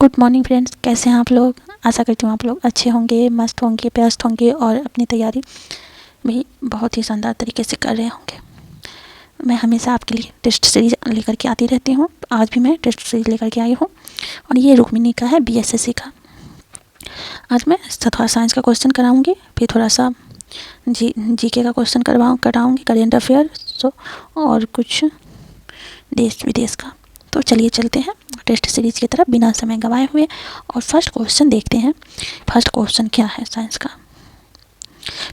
Good morning friends, कैसे हैं आप लोग। आशा करती हूँ आप लोग अच्छे होंगे, मस्त होंगे, व्यस्त होंगे और अपनी तैयारी भी बहुत ही शानदार तरीके से कर रहे होंगे। मैं हमेशा आपके लिए टेस्ट सीरीज लेकर के आती रहती हूँ। आज भी मैं टेस्ट सीरीज लेकर के आई हूँ और ये रुक्मिनी का है, बीएसएससी का। आज मैं थोड़ा साइंस का क्वेश्चन कराऊँगी, फिर थोड़ा सा जीके का क्वेश्चन कराऊँगी, करेंट अफेयर और कुछ देश विदेश का। तो चलिए चलते हैं टेस्ट सीरीज की तरफ बिना समय गंवाए हुए और फर्स्ट क्वेश्चन देखते हैं। फर्स्ट क्वेश्चन क्या है साइंस का।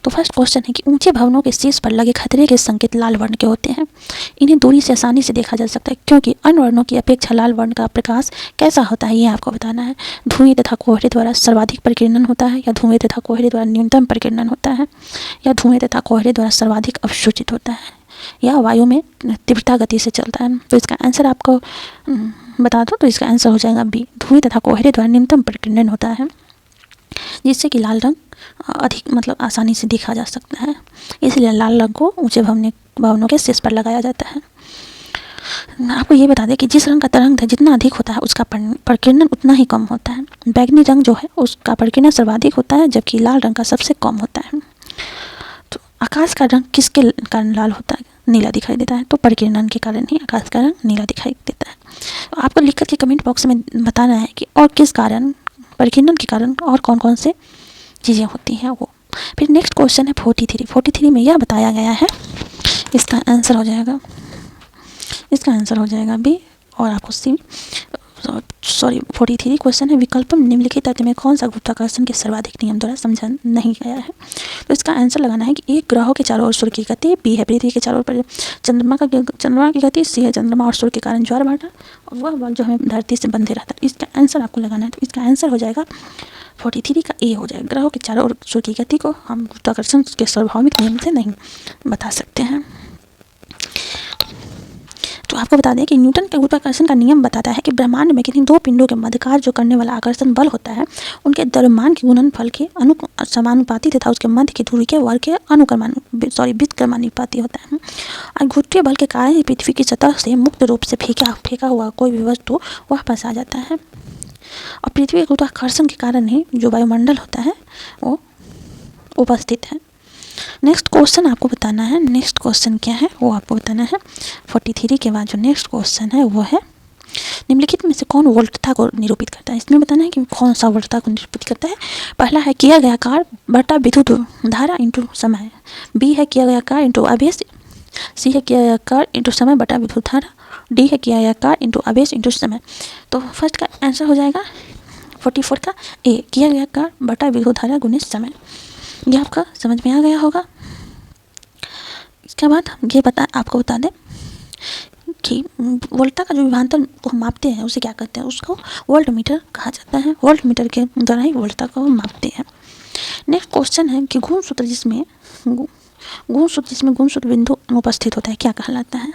तो फर्स्ट क्वेश्चन है कि ऊंचे भवनों के शीर्ष पर लगे खतरे के संकेत लाल वर्ण के होते हैं। इन्हें दूरी से आसानी से देखा जा सकता है क्योंकि अन्य वर्णों की अपेक्षा लाल वर्ण का प्रकाश कैसा होता है, ये आपको बताना है। धुएं तथा कोहरे द्वारा सर्वाधिक प्रकीर्णन होता है, या धुएं तथा कोहरे द्वारा न्यूनतम प्रकीर्णन होता है, या धुएं तथा कोहरे द्वारा सर्वाधिक अवशोषित होता है, या वायु में तीव्रता गति से चलता है। तो इसका आंसर आपको बता दो, तो इसका आंसर हो जाएगा बी, धुएं तथा कोहरे द्वारा न्यूनतम प्रकीर्णन होता है, जिससे कि लाल रंग अधिक आसानी से देखा जा सकता है। इसलिए लाल रंग को ऊंचे भवनों के शीर्ष पर लगाया जाता है। आपको ये बता दें कि जिस रंग का तरंग जितना अधिक होता है उसका प्रकीर्णन उतना ही कम होता है। बैगनी रंग जो है उसका प्रकीर्णन सर्वाधिक होता है, जबकि लाल रंग का सबसे कम होता है। तो आकाश का रंग किसके कारण लाल होता है, नीला दिखाई देता है? तो प्रकीर्णन के कारण ही आकाश का रंग नीला दिखाई देता है। तो आपको लिख करके कमेंट बॉक्स में बताना है कि और किस कारण, प्रकीर्णन के कारण और कौन कौन से चीज़ें होती हैं वो। फिर नेक्स्ट क्वेश्चन है 43 में यह बताया गया है, इसका आंसर हो जाएगा बी, और आपको सी 43 क्वेश्चन है विकल्पम निम्नलिखित तथ्य में कौन सा गुरुत्वाकर्षण के सर्वाधिक नियम द्वारा समझा नहीं गया है। तो इसका आंसर लगाना है कि एक ग्रहों के चारों ओर सूर्य की गति, बी है पृथ्वी के चारों ओर पर चंद्रमा की गति, सी है चंद्रमा और सूर्य के कारण ज्वार भाटा, और वह बल जो हमें धरती से बंधे रहता है। इसका आंसर आपको लगाना है। तो इसका आंसर हो जाएगा 43 का ए हो जाएगा। ग्रहों के चारों ओर सूर्य की गति को हम गुरुत्वाकर्षण के स्वाभाविक नियम से नहीं बता सकते हैं। तो आपको बता दें कि न्यूटन के गुरुत्वाकर्षण का नियम बताता है कि ब्रह्मांड में किन्हीं दो पिंडों के मध्य कार्य जो करने वाला आकर्षण बल होता है उनके द्रव्यमान के गुणनफल के समानुपाती तथा उसके मध्य की दूरी के वर्ग के व्युत्क्रमानुपाती होता है। और गुरुत्वीय बल के कारण ही पृथ्वी की सतह से मुक्त रूप से फेंका हुआ कोई भी वस्तु वापस आ जाता है, और पृथ्वी के गुरुत्वाकर्षण के कारण ही जो वायुमंडल होता है वो उपस्थित है। नेक्स्ट क्वेश्चन आपको बताना है। नेक्स्ट क्वेश्चन क्या है वो आपको बताना है। 43 के बाद जो नेक्स्ट क्वेश्चन है वो है निम्नलिखित में से कौन वोल्टता को निरूपित करता है। इसमें बताना है कि कौन सा वोल्टता को निरूपित करता है। पहला है किया गया कार्य बटा विद्युत धारा इंटू समय, बी है किया गया कार्य इंटू आवेश, सी है किया गया कार्य इंटू समय बटा विद्युत धारा, डी है किया गया कार्य इंटू आवेश इंटू समय। तो फर्स्ट का आंसर हो जाएगा 44 का ए, किया गया कार्य बटा विद्युत धारा गुणित समय। ये आपका समझ में आ गया होगा। इसके बाद ये आपको बता दें कि वोल्टा का जो विभवांतर को हम मापते हैं उसे क्या कहते हैं, उसको वोल्ट मीटर कहा जाता है। वोल्ट मीटर के द्वारा ही वोल्टा को हम मापते हैं। नेक्स्ट क्वेश्चन है कि गुणसूत्र जिसमें गुणसूत्र बिंदु अनुपस्थित होता है क्या कहलाता है।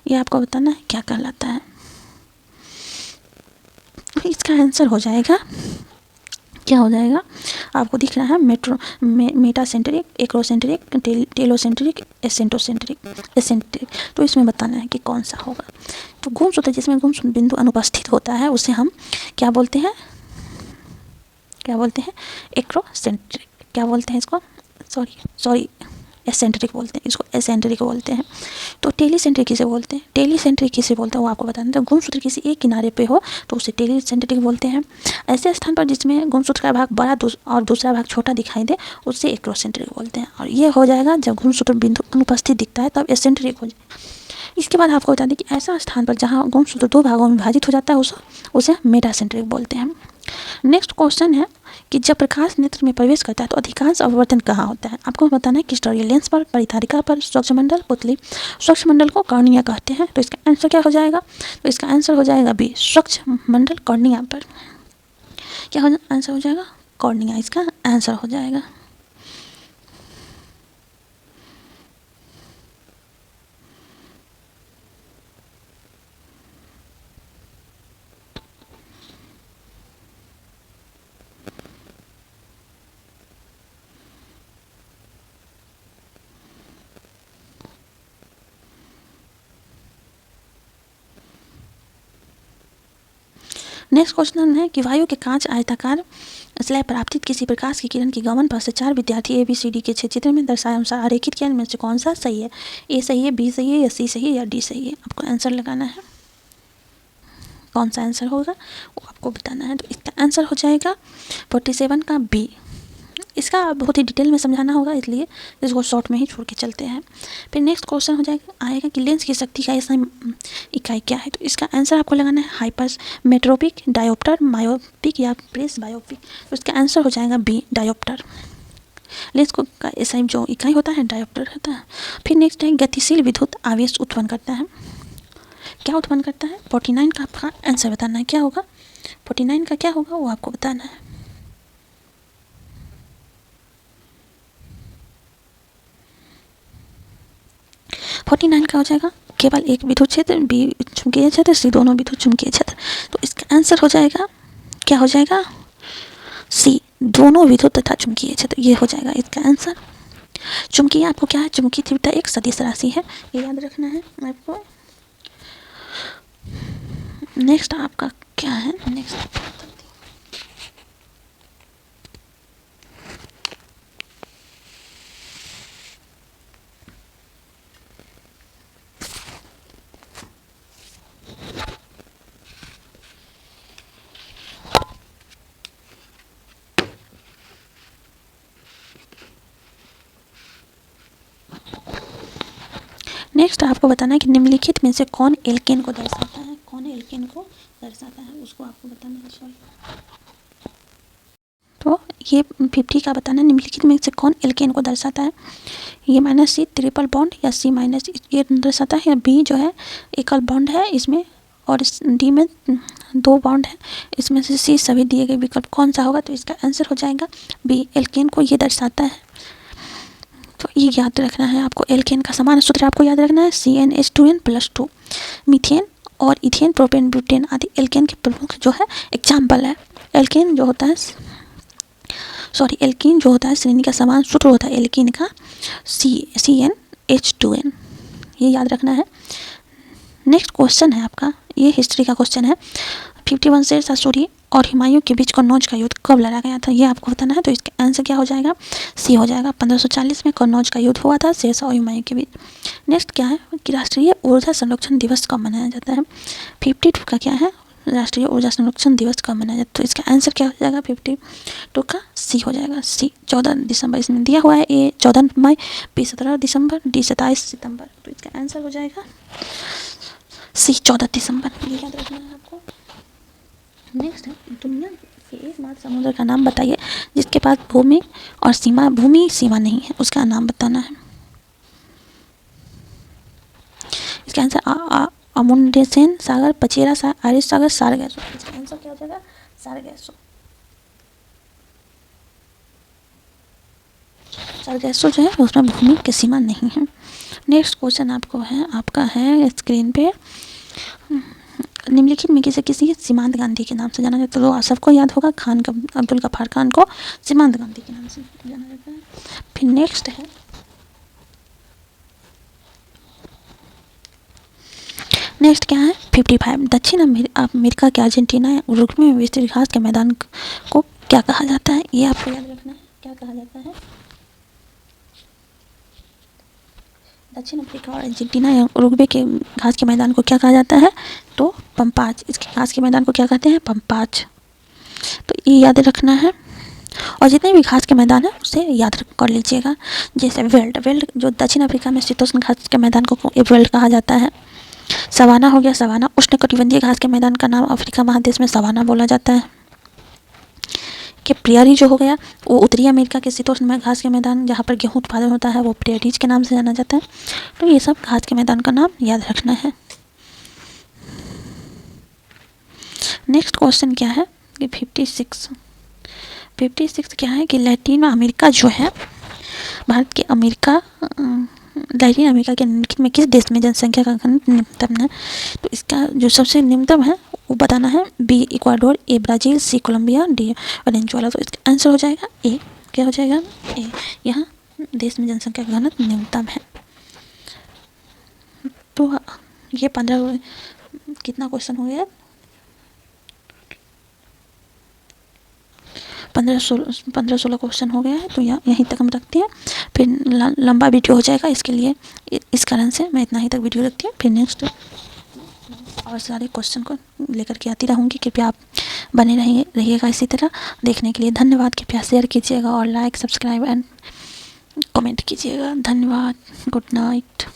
ये आपको बताना है क्या कहलाता है। इसका आंसर हो जाएगा, क्या हो जाएगा, आपको दिख रहा है मेटासेंट्रिक, एक्रोसेंट्रिक, टेलोसेंट्रिक, एसेंट्रिक। तो इसमें बताना है कि कौन सा होगा। तो गुणसूत्र जिसमें गुणसूत्र बिंदु अनुपस्थित होता है उसे हम क्या बोलते हैं, एक्रोसेंट्रिक। क्या बोलते हैं इसको, सॉरी एसेंट्रिक बोलते हैं, इसको एसेंट्रिक बोलते हैं। तो टेलीसेंट्रिक किसे बोलते हैं, वो आपको बताना है। गुणसूत्र किसी एक किनारे पे हो तो उसे टेलीसेंट्रिक बोलते हैं। ऐसे स्थान पर जिसमें गुणसूत्र का भाग बड़ा और दूसरा भाग छोटा दिखाई दे उसे एक्रोसेंट्रिक बोलते हैं। और ये हो जाएगा जब गुणसूत्र बिंदु अनुपस्थित दिखता है तब एसेंट्रिक हो जाएगा। इसके बाद आपको बता दें कि ऐसा स्थान पर जहाँ गुणसूत्र दो भागों में विभाजित हो जाता है उसे मेटासेंट्रिक बोलते हैं। नेक्स्ट क्वेश्चन है कि जब प्रकाश नेत्र में प्रवेश करता है तो अधिकांश अपवर्तन कहाँ होता है। आपको बताना है क्रिस्टलीय लेंस पर, परिधारिका पर, स्वच्छमंडल, पुतली। स्वच्छमंडल को कॉर्निया कहते हैं। तो इसका आंसर क्या हो जाएगा, तो इसका आंसर हो जाएगा बी, स्वच्छमंडल कॉर्निया पर। क्या आंसर हो जाएगा, कॉर्निया इसका आंसर हो जाएगा। नेक्स्ट क्वेश्चन है कि वायु के कांच आयताकार स्लैब पर आपतित किसी प्रकाश की किरण की गमन पर से 4 विद्यार्थी ABCD के 6 चित्र में दर्शाए अनुसार आरेखित किया, इनमें से कौन सा सही है? A सही है, B सही है, या C सही है, या D सही है? आपको आंसर लगाना है। कौन सा आंसर होगा वो आपको बताना है। तो इसका आंसर हो जाएगा 47 का B। इसका बहुत ही डिटेल में समझाना होगा, इसलिए इसको शॉर्ट में ही छोड़ के चलते हैं। फिर नेक्स्ट क्वेश्चन हो जाएगा आएगा कि लेंस की शक्ति का ऐसा इकाई क्या है? तो इसका आंसर आपको लगाना है हाइपर्स मेट्रोपिक, डायोप्टर, मायोपिक या प्रेस बायोपिक। तो इसका आंसर हो जाएगा B डायोप्टर। लेंस को का ऐसा जो इकाई होता है डायोप्टर होता है। फिर नेक्स्ट है गतिशील विद्युत आवेश उत्पन्न करता है, क्या उत्पन्न करता है? 49 का आपका आंसर बताना है, क्या होगा 49 का, क्या होगा वो आपको बताना है। फोर्टी नाइन का हो जाएगा केवल एक विद्युत क्षेत्र, B चुंबकीय क्षेत्र, C दोनों विद्युत चुंबकीय क्षेत्र। तो इसका आंसर हो जाएगा, क्या हो जाएगा? C दोनों विद्युत तथा चुंबकीय क्षेत्र, ये हो जाएगा इसका आंसर। चुंबकीय आपको क्या है? चुंबकीय तीव्रता एक सदिश राशि है, ये याद रखना है आपको। नेक्स्ट आपका क्या है? नेक्स्ट आपको बताना है कि निम्नलिखित में से कौन एल्केन को दर्शाता है? कौन एल्केन को दर्शाता है उसको आपको बताना है। सॉरी, तो ये 50 का बताना है निम्नलिखित में से कौन एल्केन को दर्शाता है? ये -C ट्रिपल बॉन्ड, या C- ये दर्शाता है, या B जो है एकल बॉन्ड है इसमें, और इस D में 2 बॉन्ड है। इसमें से C सभी दिए गए विकल्प कौन सा होगा? तो इसका आंसर हो जाएगा B एल्केन को ये दर्शाता है। तो ये याद रखना है आपको। एल्केन का समान सूत्र आपको याद रखना है CnH2n+2। मीथेन और इथेन, प्रोपेन, ब्यूटेन आदि एल्केन के प्रमुख जो है एग्जाम्पल है। एल्केन जो होता है एल्कीन जो होता है श्रेणी का समान सूत्र होता है एल्कीन का CnH2n, ये याद रखना है। नेक्स्ट क्वेश्चन है आपका, ये हिस्ट्री का क्वेश्चन है। 51 शेरशाह सूरी और हुमायूं के बीच कन्नौज का युद्ध कब लड़ा गया था? ये आपको बताना है। तो इसका आंसर क्या हो जाएगा? C हो जाएगा। 1540 में कन्नौज का युद्ध हुआ था शेरशाह और हुमायूं के बीच। नेक्स्ट क्या है कि राष्ट्रीय ऊर्जा संरक्षण दिवस कब मनाया जाता है? 52 का क्या है? राष्ट्रीय ऊर्जा संरक्षण दिवस कब मनाया जाता है? तो इसका आंसर क्या हो जाएगा? 52 का C हो जाएगा। C 14 दिसंबर इसमें दिया हुआ है। A 14 May, B 17 December, D 27 सितंबर। तो इसका आंसर हो जाएगा C 14 दिसंबर, ये याद रखना है आपको। नेक्स्ट है दुनिया के एकमात्र समुद्र का नाम बताइए जिसके पास भूमि सीमा नहीं है, उसका नाम बताना है। इसका आंसर अमुंडसेन सागर, पचेरा सागर, आरिश सागर, सारगैसो। इसका आंसर क्या हो जाएगा? सारगैसो। सारगैसो जो है उसमें भूमि की सीमा नहीं है। नेक्स्ट क्वेश्चन आपका है स्क्रीन पे। निम्नलिखित में किसी सीमांत गांधी के नाम से जाना जाता है? तो सबको याद होगा अब्दुल गफ्फार खान को सीमांत गांधी के नाम से जाना जाता है। फिर नेक्स्ट है क्या है? 55 दक्षिण अमेरिका के अर्जेंटीना या उरुग्वे में विस्तृत घास के मैदान को क्या कहा जाता है? ये आपको याद रखना है, क्या कहा जाता है? दक्षिण अफ्रीका और अर्जेंटीना या उरुग्वे के घास के मैदान को क्या कहा जाता है? तो पंपाज। इसके घास के मैदान को क्या कहते हैं? पंपाज। तो ये याद रखना है। और जितने भी घास के मैदान है उसे याद कर लीजिएगा। जैसे वेल्ड जो दक्षिण अफ्रीका में शीतोष्ण घास के मैदान को वेल्ड कहा जाता है। सवाना हो गया, सवाना उष्णकटिबंधीय घास के मैदान का नाम अफ्रीका महादेश में सवाना बोला जाता है। कि प्रियरी जो हो गया वो उत्तरी अमेरिका के शीतोष्ण में घास के मैदान जहाँ पर गेहूँ उत्पादन होता है वो प्रियरीज के नाम से जाना जाता है। तो ये सब घास के मैदान का नाम याद रखना है। नेक्स्ट क्वेश्चन क्या है कि 56 क्या है कि लैटिन अमेरिका जो है भारत के लैटिन अमेरिका के निम्नलिखित में किस देश में जनसंख्या का घनत्व निम्नतम है? तो इसका जो सबसे निम्नतम है वो बताना है। B Ecuador, A Brazil, C Colombia, D Venezuela. तो इसका आंसर हो जाएगा A। क्या हो जाएगा? A। यहाँ देश में जनसंख्या का घनत्व न्यूनतम है। तो ये 15 कितना क्वेश्चन हो गया? 15-16 क्वेश्चन हो गया है, तो यहीं तक हम रखते हैं। फिर लंबा वीडियो हो जाएगा, इसके लिए इस कारण से मैं इतना ही तक वीडियो रखती हूँ। फिर नेक्स्ट और सारे क्वेश्चन को लेकर के आती रहूँगी। कृपया आप बने रहिएगा इसी तरह। देखने के लिए धन्यवाद। कृपया शेयर कीजिएगा और लाइक, सब्सक्राइब एंड कमेंट कीजिएगा। धन्यवाद। Good night.